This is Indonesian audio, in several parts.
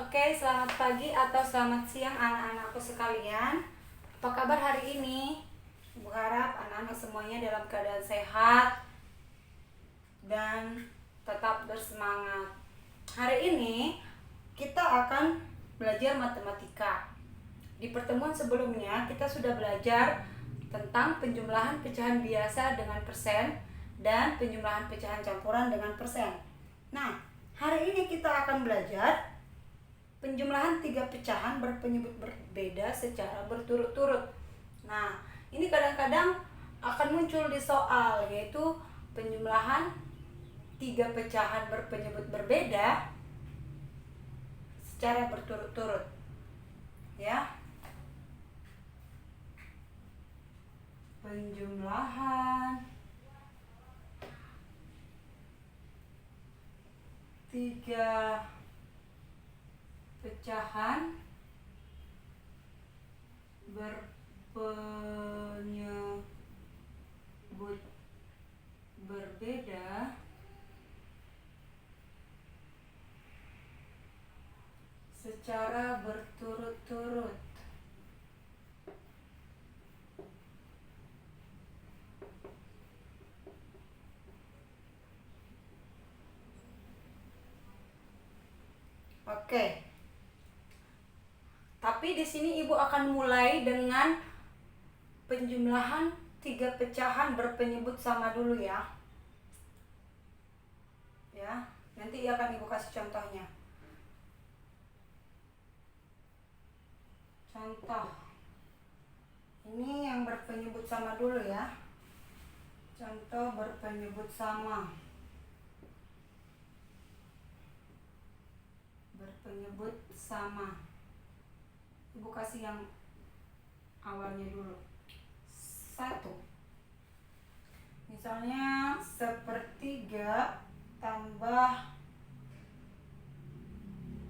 Oke, selamat pagi atau selamat siang anak-anakku sekalian. Apa kabar hari ini? Ibu harap anak-anak semuanya dalam keadaan sehat dan tetap bersemangat. Hari ini kita akan belajar matematika. Di pertemuan sebelumnya kita sudah belajar tentang penjumlahan pecahan biasa dengan persen dan penjumlahan pecahan campuran dengan persen. Nah, hari ini kita akan belajar penjumlahan 3 pecahan berpenyebut berbeda secara berturut-turut. Nah, ini kadang-kadang akan muncul di soal, yaitu penjumlahan 3 pecahan berpenyebut berbeda secara berturut-turut. Ya. Penjumlahan 3 pecahan berpenyebut berbeda secara berturut-turut. Oke. Tapi di sini ibu akan mulai dengan penjumlahan 3 pecahan berpenyebut sama dulu ya. Ya, nanti akan ibu kasih contohnya. Contoh. Ini yang berpenyebut sama dulu ya. Contoh berpenyebut sama. Berpenyebut sama. Ibu kasih yang awalnya dulu. 1. Misalnya 1/3 tambah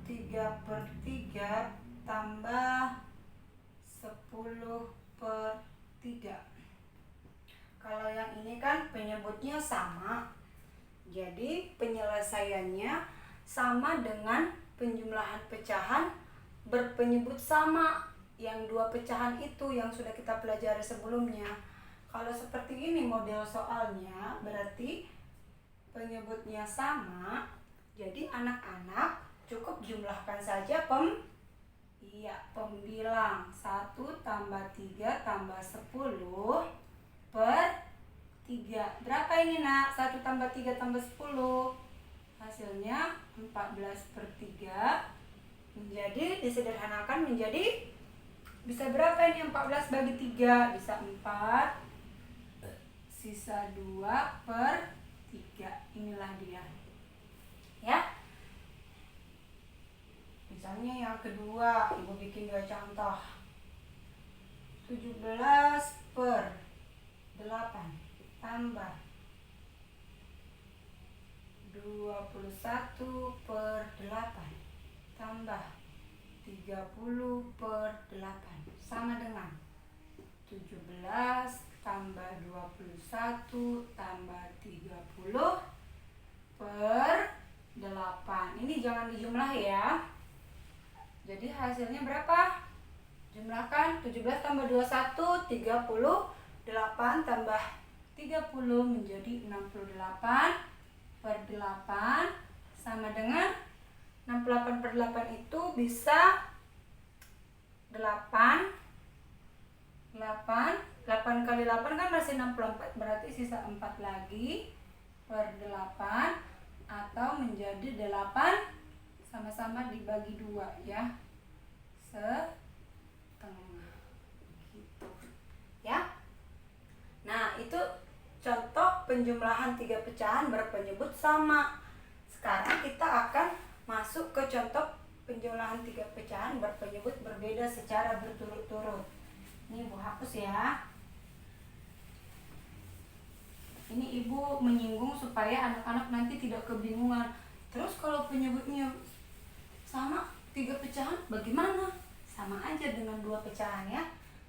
3/3 tambah 10/3. Kalau yang ini kan penyebutnya sama, jadi penyelesaiannya sama dengan penjumlahan pecahan berpenyebut sama yang 2 pecahan itu yang sudah kita pelajari sebelumnya. Kalau seperti ini model soalnya, berarti penyebutnya sama, jadi anak-anak cukup jumlahkan saja pembilang. 1 tambah 3 tambah 10/3. Berapa ini nak? 1 tambah 3 tambah 10. Hasilnya 14/3. Menjadi disederhanakan menjadi bisa berapa ini? 14 bagi 3 bisa 4, sisa 2/3. Inilah dia ya. Misalnya yang kedua, ibu bikin 2 contoh. 17/8 tambah 21/8 tambah 30/8 sama dengan 17 tambah 21 tambah 30/8. Ini jangan dijumlah ya. Jadi hasilnya berapa? Jumlahkan 17 tambah 21 38 tambah 30 menjadi 68/8 sama dengan 68/8 itu bisa 8 kali 8 kan masih 64, berarti sisa 4 lagi per 8 atau menjadi 8 sama-sama dibagi 2 ya, setengah gitu ya. Nah, itu contoh penjumlahan 3 pecahan berpenyebut sama. Sekarang kita akan masuk ke contoh penjumlahan 3 pecahan berpenyebut berbeda secara berturut-turut. Ini ibu hapus ya. Ini ibu menyinggung supaya anak-anak nanti tidak kebingungan. Terus kalau penyebutnya sama 3 pecahan bagaimana? Sama aja dengan 2 pecahan ya.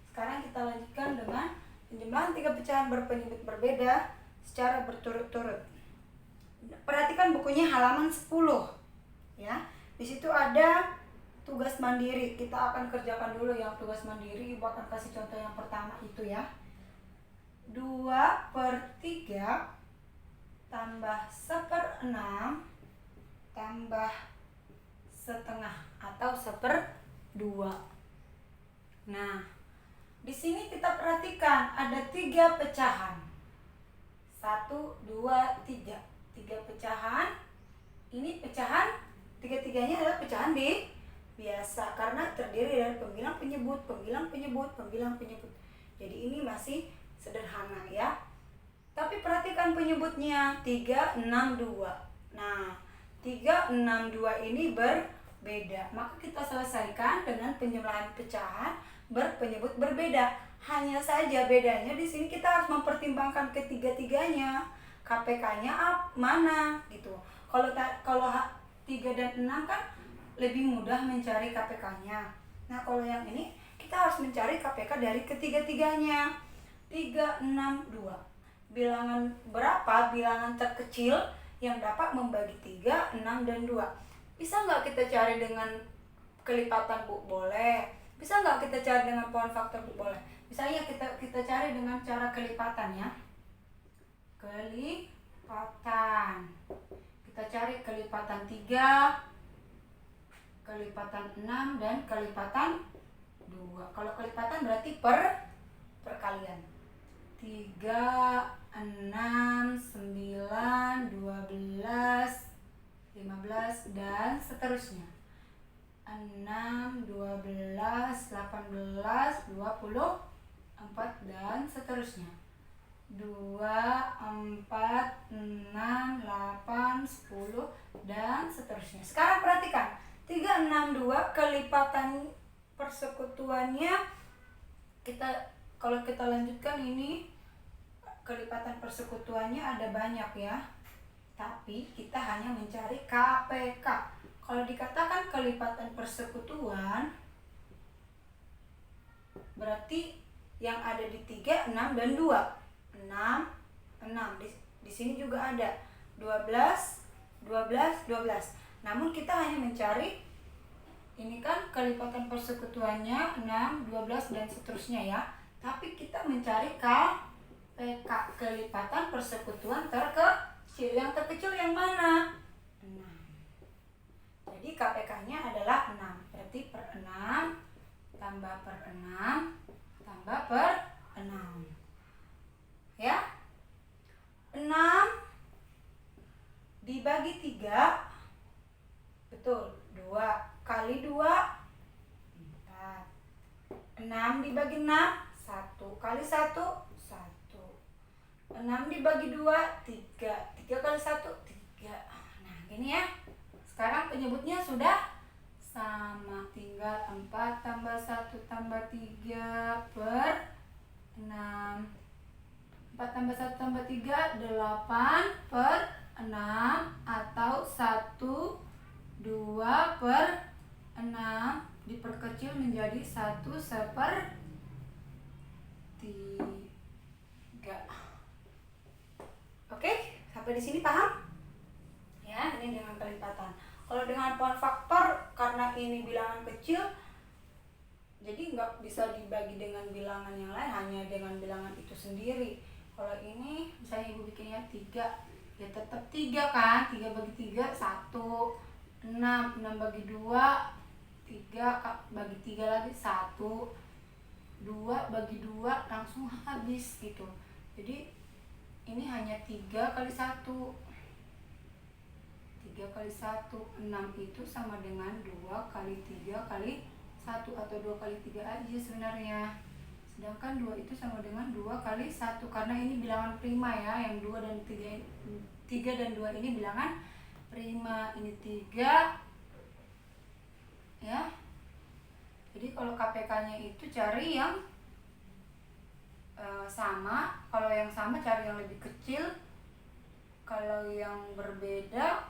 Sekarang kita lanjutkan dengan penjumlahan 3 pecahan berpenyebut berbeda secara berturut-turut. Perhatikan bukunya halaman 10 ya. Di situ ada tugas mandiri. Kita akan kerjakan dulu yang tugas mandiri. Ibu akan kasih contoh yang pertama itu ya. 2/3 tambah 1/6 tambah setengah atau 1/2. Nah, di sini kita perhatikan ada 3 pecahan. 1, 2, 3. 3 pecahan. Ini pecahan, tiga-tiganya adalah pecahan di biasa karena terdiri dari pembilang penyebut, pembilang penyebut, pembilang penyebut. Jadi ini masih sederhana ya. Tapi perhatikan penyebutnya 3, 6, 2. Nah, 3, 6, 2 ini berbeda. Maka kita selesaikan dengan penjumlahan pecahan berpenyebut berbeda. Hanya saja bedanya di sini kita harus mempertimbangkan ketiga-tiganya. KPK-nya mana gitu. Kalau 3 dan 6 kan lebih mudah mencari KPK-nya. Nah, kalau yang ini kita harus mencari KPK dari ketiga-tiganya. 3, 6, 2. Bilangan berapa bilangan terkecil yang dapat membagi 3, 6, dan 2? Bisa nggak kita cari dengan kelipatan, Bu? Boleh. Bisa nggak kita cari dengan pohon faktor, Bu? Boleh. Misalnya kita cari dengan cara kelipatan ya. Kelipatan. Kita cari kelipatan 3, kelipatan 6, dan kelipatan 2. Kalau kelipatan berarti perkalian. 3, 6, 9, 12, 15, dan seterusnya. 6, 12, 18, 24, dan seterusnya. 2, 4, 6, 8, 10, dan seterusnya. Sekarang perhatikan 3, 6, 2 kelipatan persekutuannya. Kalau kita lanjutkan ini kelipatan persekutuannya ada banyak ya. Tapi kita hanya mencari KPK. Kalau dikatakan kelipatan persekutuan berarti yang ada di 3, 6, dan 2. 6. Di sini juga ada 12, 12, 12. Namun kita hanya mencari ini kan kelipatan persekutuannya 6, 12, dan seterusnya ya. Tapi kita mencari KPK, kelipatan persekutuan terkecil. Yang terkecil yang mana? 6. Jadi KPK-nya adalah 6. Berarti per 6 tambah per 6 tambah per 6. Ya. 6 dibagi 3. Betul. 2 kali 2 4. 6 dibagi 6 1 kali 1 1. 6 dibagi 2 3. 3 kali 1 3. Nah, gini ya. Sekarang penyebutnya sudah sama. Tinggal 4 tambah 1 tambah 3 per 6. 4 tambah 1 tambah 3 8 per 6 atau 1 2 per 6 diperkecil menjadi 1/3. Oke, sampai di sini paham? Ya, ini dengan kelipatan. Kalau dengan pohon faktor, karena ini bilangan kecil, jadi nggak bisa dibagi dengan bilangan yang lain, hanya dengan bilangan itu sendiri. Kalau ini, misalnya ibu bikinnya 3, ya tetap 3 kan? 3 bagi 3, 1. 6 bagi 2, 3 bagi 3 lagi 1. 2 bagi 2 langsung habis gitu. Jadi ini hanya 3 kali 1. 3 kali 1, 6 itu sama dengan 2 kali 3 kali 1 atau 2 kali 3 aja sebenarnya. Sedangkan 2 itu sama dengan 2 kali 1 karena ini bilangan prima ya. Yang 2 dan 3 dan 2 ini bilangan prima. Ini 3 ya. Jadi kalau KPK-nya itu cari yang sama. Kalau yang sama cari yang lebih kecil. Kalau yang berbeda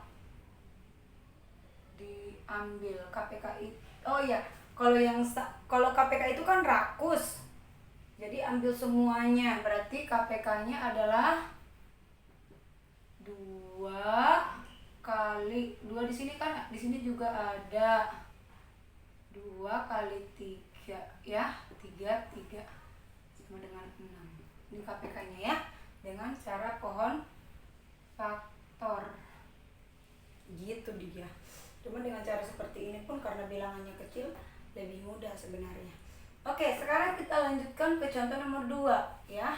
diambil KPK itu. Oh iya, kalau KPK itu kan rakus. Jadi ambil semuanya. Berarti KPK-nya adalah 2 kali 2 di sini kan, di sini juga ada 2 kali 3 ya, 3 sama dengan 6. Ini KPK-nya ya, dengan cara pohon faktor. Gitu dia. Cuma dengan cara seperti ini pun karena bilangannya kecil lebih mudah sebenarnya. Oke, sekarang kita lanjutkan ke contoh nomor 2 ya.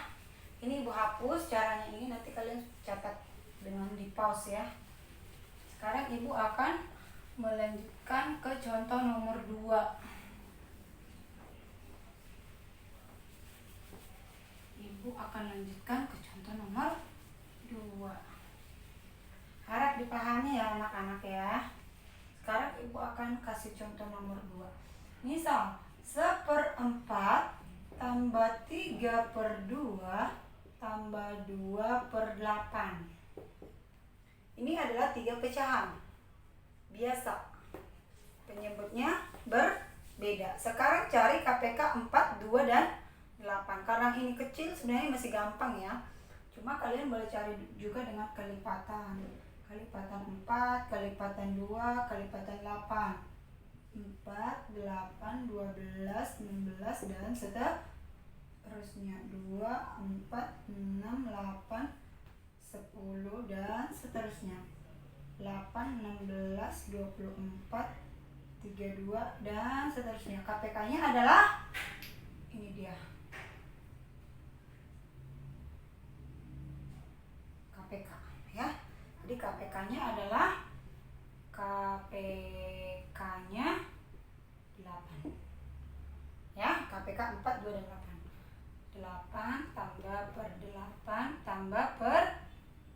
Ini Ibu hapus caranya ini, nanti kalian catat dengan di pause ya. Sekarang Ibu akan melanjutkan ke contoh nomor 2. Ibu akan lanjutkan ke contoh nomor 2. Harap dipahami ya anak-anak ya. Sekarang Ibu akan kasih contoh nomor 2. Misal 1/4 tambah 3/2 tambah 2/8. Ini adalah 3 pecahan biasa. Penyebutnya berbeda. Sekarang cari KPK 4, 2, dan 8. Karena ini kecil sebenarnya masih gampang ya. Cuma kalian boleh cari juga dengan kelipatan. Kelipatan 4, kelipatan 2, kelipatan 8. 4, 8, 12, 16, dan seterusnya. 2, 4, 6, 8, 10, dan seterusnya. 8, 16, 24, 32, dan seterusnya. KPK-nya adalah ini dia. KPK ya. Jadi KPK-nya adalah KPK-nya 8. Ya, KPK 4, 2, dan 8. 8 tambah per 8 tambah per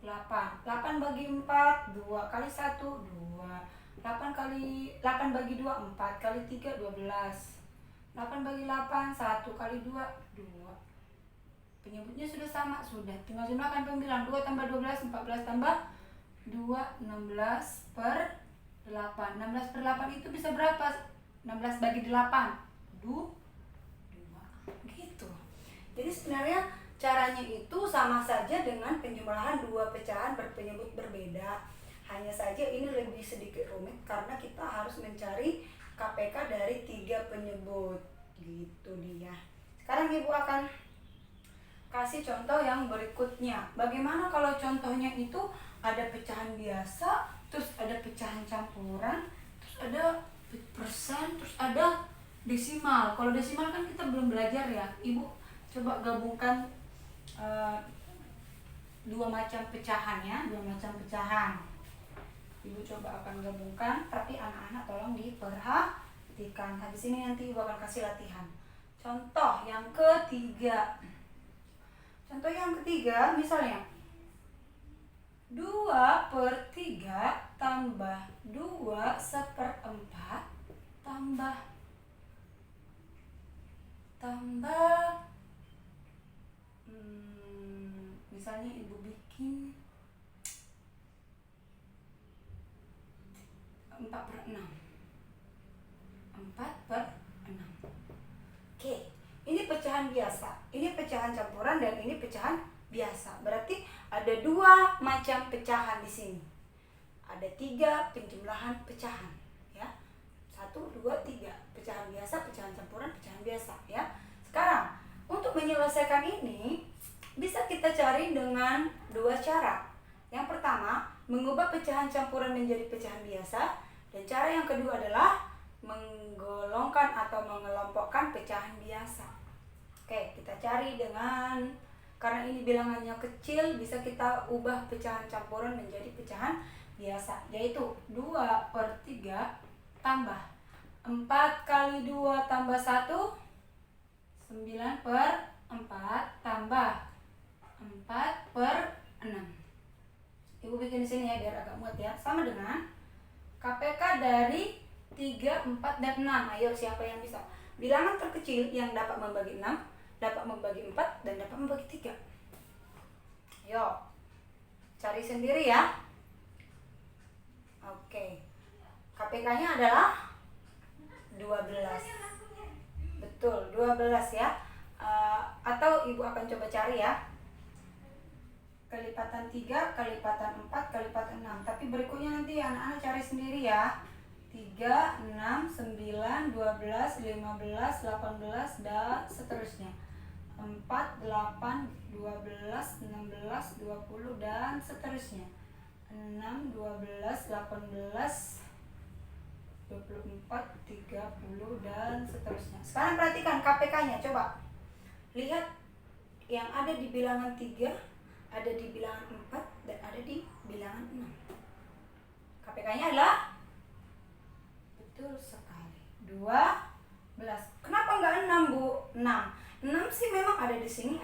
8. 8 bagi 4, 2 kali 1, 2. 8 bagi 2, 4 kali 3, 12. 8 bagi 8, 1 kali 2, 2. Penyebutnya sudah sama, sudah. Tinggal jumlahkan pembilang. 2 tambah 12, 14 tambah 2, 16 per 8. 16 per 8 itu bisa berapa? 16 bagi 8, 2. Gitu. Jadi sebenarnya caranya itu sama saja dengan penjumlahan 2 pecahan berpenyebut berbeda. Hanya saja ini lebih sedikit rumit karena kita harus mencari KPK dari 3 penyebut. Gitu dia. Sekarang Ibu akan kasih contoh yang berikutnya. Bagaimana kalau contohnya itu ada pecahan biasa, terus ada pecahan campuran, terus ada persen, terus ada desimal. Kalau desimal kan kita belum belajar ya. Ibu coba gabungkan 2 macam pecahan ya, 2 macam pecahan. Ibu coba akan gabungkan, tapi anak-anak tolong diperhatikan. Habis ini nanti Ibu akan kasih latihan. Contoh yang ketiga. Contoh yang ketiga misalnya 2/3 tambah 2/4 tambah misalnya Ibu bikin 4/6. 4/6. Oke, ini pecahan biasa, ini pecahan campuran, dan ini pecahan biasa. Berarti ada 2 macam pecahan di sini. Ada 3 penjumlahan pecahan, ya. 1, 2, 3. Pecahan biasa, pecahan campuran, pecahan biasa, ya. Sekarang untuk menyelesaikan ini bisa kita cari dengan 2 cara. Yang pertama, mengubah pecahan campuran menjadi pecahan biasa, dan cara yang kedua adalah menggolongkan atau mengelompokkan pecahan biasa. Oke, kita cari dengan, karena ini bilangannya kecil, bisa kita ubah pecahan campuran menjadi pecahan biasa, yaitu 2/3 tambah 4 kali 2 tambah 1, 9/4 tambah 4/6. Ibu bikin di sini ya biar agak muat ya. Sama dengan KPK dari 3, 4, dan 6. Ayo, siapa yang bisa? Bilangan terkecil yang dapat membagi 6, dapat membagi 4, dan dapat membagi 3. Yuk, cari sendiri ya. Oke, KPK-nya adalah 12. Betul, 12 ya. Atau Ibu akan coba cari ya. Kelipatan 3, kelipatan 4, kelipatan 6. Tapi berikutnya nanti anak-anak cari sendiri ya. 3 3, 6, 9, 12, 15, 18, dan seterusnya. 4, 8, 12, 16, 20, dan seterusnya. 6, 12, 18, 24, 30, dan seterusnya. Sekarang perhatikan KPK-nya, coba. Lihat yang ada di bilangan 3, ada di bilangan 4, dan ada di bilangan 6. KPK-nya adalah, betul sekali, 12. Kenapa enggak 6, Bu? 6 sih memang ada di sini,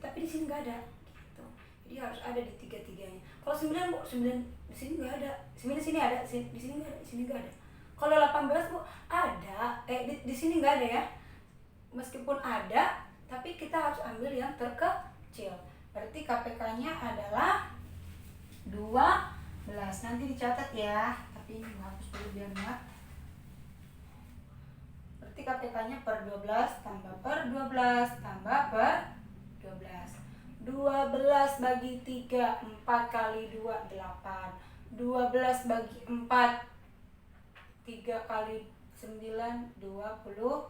tapi di sini enggak ada. Gitu. Jadi harus ada di tiga-tiganya. Kalau 9, Bu, 9 di sini enggak ada. 9 di sini ada, di sini enggak ada, di sini enggak ada. Kalau 18, Bu, ada. Di sini enggak ada ya. Meskipun ada, tapi kita harus ambil yang terkecil. Berarti KPK-nya adalah 12. Nanti dicatat ya. Tapi ini hapus dulu biar muat. Berarti KPK-nya per 12 tambah per 12 tambah per 12. 12 bagi 3, 4 kali 2, 8. 12 bagi 4, 3 kali 9, 27.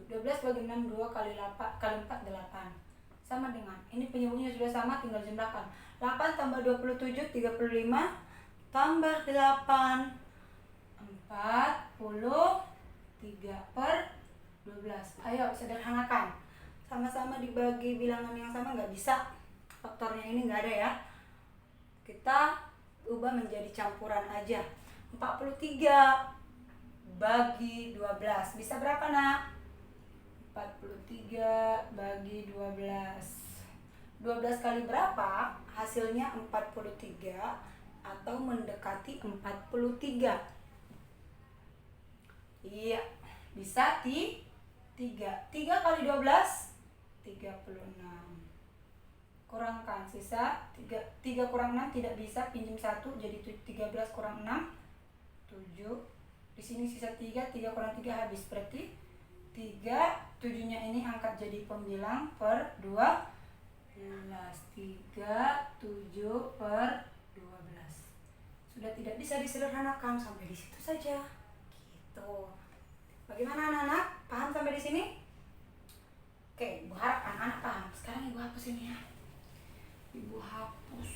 12 bagi 6, 2 kali 4, 8. Sama dengan, ini penyambungnya sudah sama, tinggal jumlahkan. 8 tambah 27, 35, tambah 8, 43 per 12. Ayo sederhanakan. Sama-sama dibagi bilangan yang sama, nggak bisa. Faktornya ini nggak ada ya. Kita ubah menjadi campuran aja. 43 bagi 12. Bisa berapa, Nak? 43 bagi 12. 12 kali berapa? Hasilnya 43 atau mendekati 43. Iya, bisa 3. 3 kali 12, 36. Kurangkan sisa 3 kurang 6 tidak bisa, pinjam 1 jadi 13 kurang 6, 7. Di sini sisa 3 kurang 3 habis, berarti 3, 7-nya ini angkat jadi pembilang per 12. 3, 7 per 12. Sudah tidak bisa disederhanakan, sampai di situ saja. Gitu. Bagaimana anak-anak? Paham sampai di sini? Oke, Ibu harap anak-anak paham. Sekarang Ibu hapus ini ya. Ibu hapus.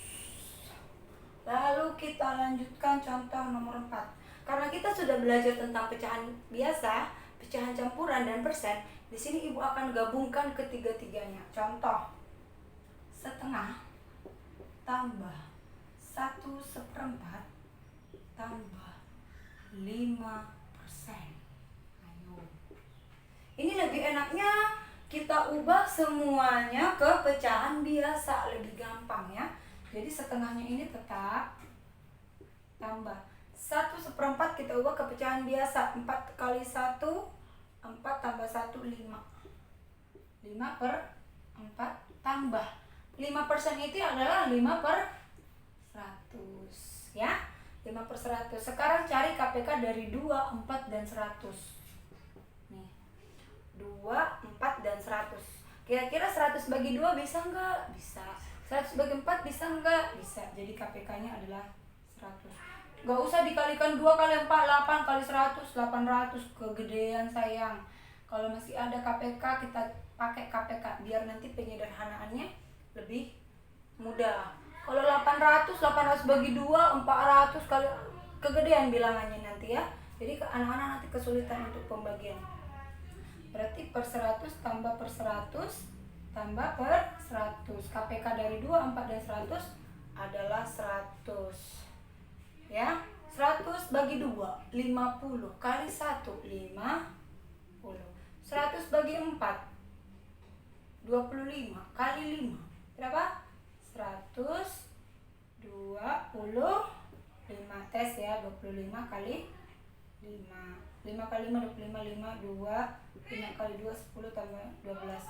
Lalu kita lanjutkan contoh nomor 4. Karena kita sudah belajar tentang pecahan biasa, pecahan campuran, dan persen, di sini Ibu akan gabungkan ketiga-tiganya. Contoh, setengah tambah 1/4 tambah 5%. Ayo. Ini lebih enaknya kita ubah semuanya ke pecahan biasa, lebih gampang ya. Jadi setengahnya ini tetap tambah 1/4 kita ubah ke pecahan biasa. 4 kali 1, 4 tambah 1, 5. 5 per 4 tambah 5% itu adalah 5/100 ya. 5/100. Sekarang cari KPK dari 2, 4, dan 100. Nih. 2, 4, dan 100. Kira-kira 100 bagi 2 bisa enggak? Bisa. 100 bagi 4 bisa enggak? Bisa. Jadi KPK-nya adalah 100. Gak usah dikalikan 2 kali 4, 8 kali 100, 800. Kegedean sayang. Kalau masih ada KPK, kita pakai KPK biar nanti penyederhanaannya lebih mudah. Kalau 800 bagi 2, 400 kali, kegedean bilangannya nanti ya. Jadi anak-anak nanti kesulitan untuk pembagian. Berarti per 100 tambah per 100 tambah per 100. KPK dari 2, 4, dan 100 adalah 100. Ya, 100 bagi 2, 50 kali 1, 50. 100 bagi 4, 25 kali 5. Berapa? 125. Tes ya, 25 kali 5. 5 kali 5, 25, 5, 2. 5 kali 2, 10 tambah 12.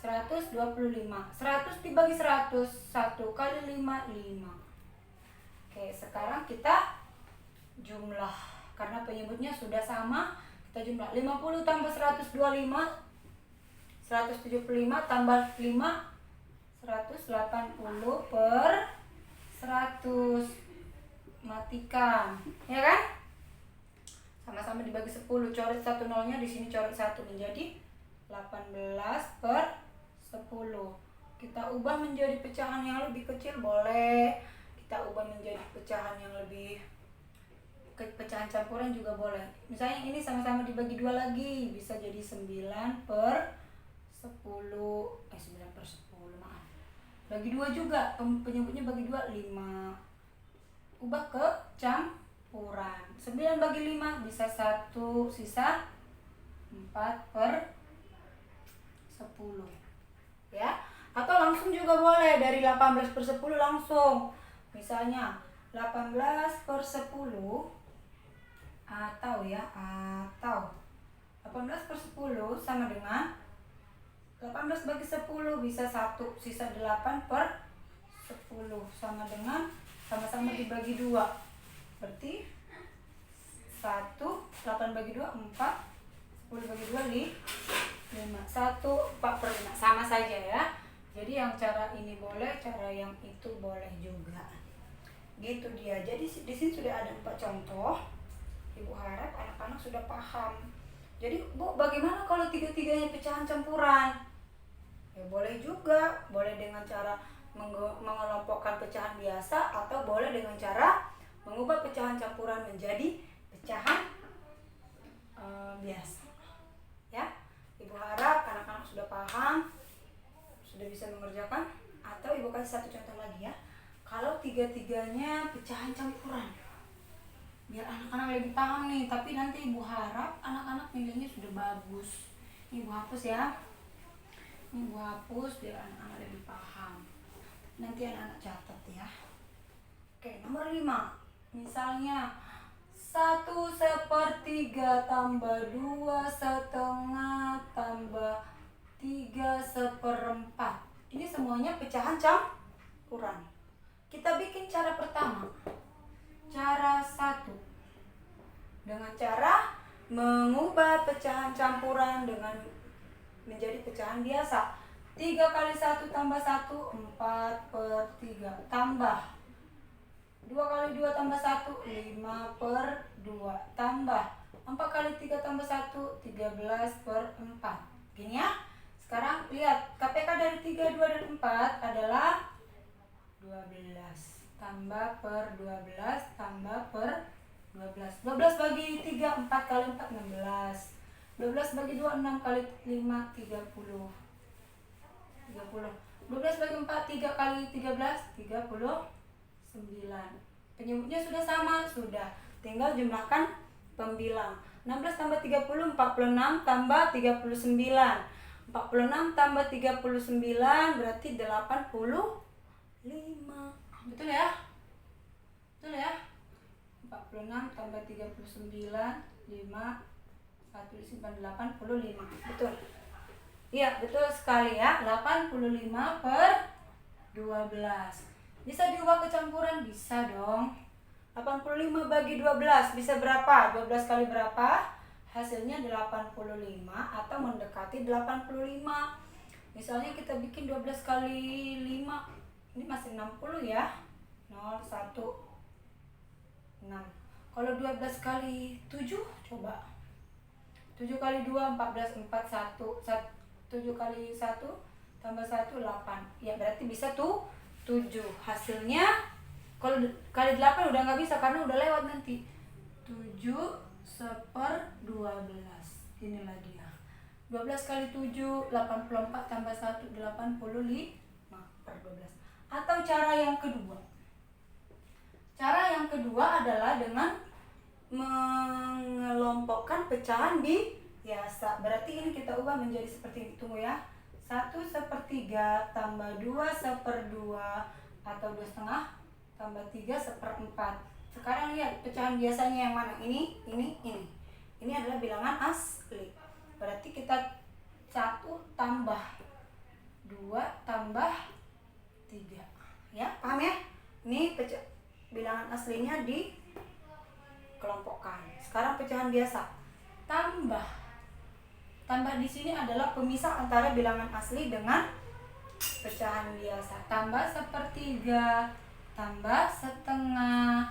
125. 100 dibagi 100, 1 kali 5, 5. Oke, sekarang kita jumlah. Karena penyebutnya sudah sama, kita jumlah. 50 tambah 125, 175 tambah 5, 180 per 100. Matikan, ya kan? Sama-sama sama-sama dibagi 10. Coret 1 nolnya di sini, coret 1 menjadi 18/10. Kita ubah menjadi pecahan yang lebih kecil boleh. Kita ubah menjadi pecahan yang lebih pecahan campuran juga boleh. Misalnya ini sama-sama dibagi 2 lagi, bisa jadi 9/10. 9/10, maaf. Bagi 2 juga, penyebutnya bagi 2, 5. Ubah ke campuran. 9 bagi 5 bisa 1, sisa 4/10. Ya, atau langsung juga boleh dari 18/10 langsung. Misalnya 18/10 atau 18/10 sama dengan 18 bagi 10 bisa 1, sisa 8/10 sama dengan sama-sama dibagi 2. Berarti 8 bagi 2 4, 10 bagi 2 5, 1/4/5 sama saja ya. Jadi yang cara ini boleh, cara yang itu boleh juga. Gitu dia. Jadi di sini sudah ada 4 contoh. Ibu harap anak-anak sudah paham. Jadi Bu, bagaimana kalau tiga-tiganya pecahan campuran? Ya boleh juga, boleh dengan cara mengelompokkan pecahan biasa atau boleh dengan cara mengubah pecahan campuran menjadi pecahan biasa. Ya, Ibu harap anak-anak sudah paham, sudah bisa mengerjakan. Atau Ibu kasih satu contoh lagi ya. Kalau tiga-tiganya pecahan campuran, biar anak-anak lebih paham nih. Tapi nanti Ibu harap anak-anak nilainya sudah bagus. Ibu hapus ya. Ibu hapus biar anak-anak lebih paham. Nanti anak-anak catat ya. Oke, nomor 5. Misalnya 1/3 tambah 2/2 tambah 3/4. Ini semuanya pecahan campuran. Kita bikin cara pertama. Cara 1. Dengan cara mengubah pecahan campuran dengan menjadi pecahan biasa. 3 kali 1 tambah 1, 4/3. Tambah 2 kali 2 tambah 1, 5/2. Tambah 4 kali 3 tambah 1, 13/4. Gini ya. Sekarang lihat, KPK dari 3, 2, dan 4 adalah 12. Tambah per 12, tambah per 12. 12 bagi 3, 4 kali 4, 16. 12 bagi 2, 6 kali 5, 30. 12 bagi 4, 3 kali 13, 39. Penyebutnya sudah sama? Sudah. Tinggal jumlahkan pembilang. 16 tambah 30, 46 tambah 39. 46 tambah 39 berarti 85. Betul ya? Betul ya? 46 tambah 39, 5, 1 disimpan 85. Betul. Iya, betul sekali ya. 85/12. Bisa diubah ke campuran? Bisa dong. 85 bagi 12 bisa berapa? 12 kali berapa? Hasilnya 85 atau mendekati 85. Misalnya kita bikin 12 kali 5. Ini masih 60 ya. 0, 1, 6. Kalau 12 kali 7 coba. 7 kali 2, 14, 4, 1. 7 kali 1 tambah 1, 8. Ya berarti bisa tuh 7. Hasilnya kalau kali 8 udah nggak bisa karena udah lewat nanti. 7/12. Inilah dia. 12 kali 7, 84 tambah 1, 85/12. Atau cara yang kedua. Cara yang kedua adalah dengan mengelompokkan pecahan biasa. Berarti ini kita ubah menjadi seperti ini. Tunggu ya. 1/3 tambah 2/2 atau 2/2 tambah 3/4. Sekarang lihat pecahan biasanya yang mana? Ini. Ini adalah bilangan asli. Berarti kita 1 tambah 2 tambah 3. Ya, paham ya? Ini bilangan aslinya dikelompokkan. Sekarang pecahan biasa. Tambah di sini adalah pemisah antara bilangan asli dengan pecahan biasa. Tambah 1/3, tambah 1/2,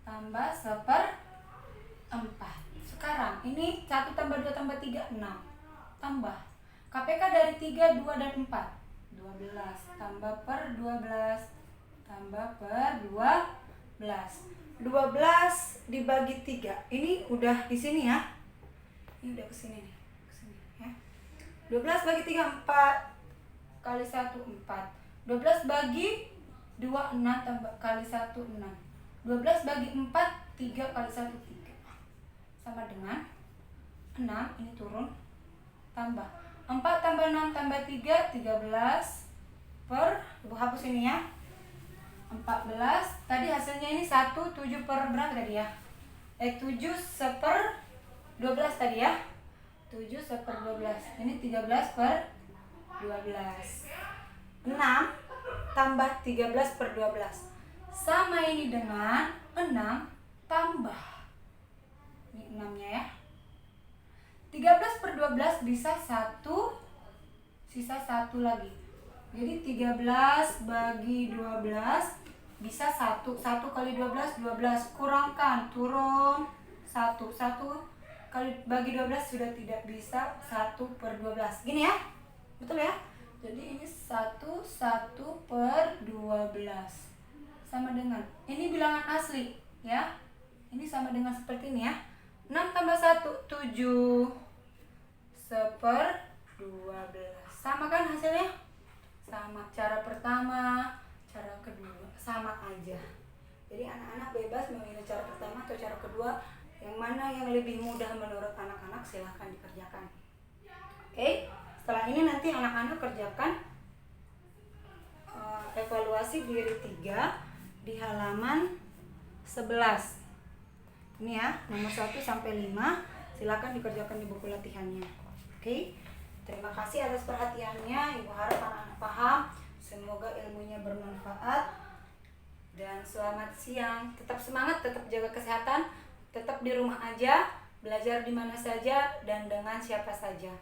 tambah 1/4. Sekarang ini 1 tambah 2 tambah 3 6. Tambah. KPK dari 3, 2, dan 4. 12. Tambah per 12. Tambah per 12. 12 dibagi 3. Ini udah di sini ya. Ini udah kesini nih. Kesini ya. 12 bagi 3 4. Kali 1 4. 12 bagi 2 6 tambah kali 1 6. 12 bagi 4 3 kali 1 3. Sama dengan 6, ini turun, tambah 4 tambah 6 tambah 3 13 per, ibu hapus ini ya, 14. Tadi hasilnya ini 1 7 per berapa tadi ya, 7 seper 12 tadi ya, 7 seper 12, ini 13 per 12. 6 tambah 13 per 12 sama ini dengan 6 tambah, ini 6 nya ya, 13 per 12 bisa 1, sisa 1 lagi. Jadi 13 bagi 12 bisa 1. 1 kali 12 12, kurangkan, turun 1. 1 kali bagi 12 sudah tidak bisa, 1 per 12. Gini ya. Betul ya? Jadi ini 1 per 12 sama dengan, ini bilangan asli ya. Ini sama dengan seperti ini ya. 6 tambah 1 7 seper 12. Sama kan hasilnya? Sama. Cara pertama, cara kedua sama aja. Jadi anak-anak bebas memilih cara pertama atau cara kedua. Yang mana yang lebih mudah menurut anak-anak silahkan dikerjakan. Oke, setelah ini nanti anak-anak kerjakan evaluasi diri 3 di halaman 11. Ini ya, nomor 1 sampai 5. Silakan dikerjakan di buku latihannya. Oke. Terima kasih atas perhatiannya. Ibu harap anak-anak paham. Semoga ilmunya bermanfaat. Dan selamat siang. Tetap semangat, tetap jaga kesehatan, tetap di rumah aja, belajar di mana saja dan dengan siapa saja.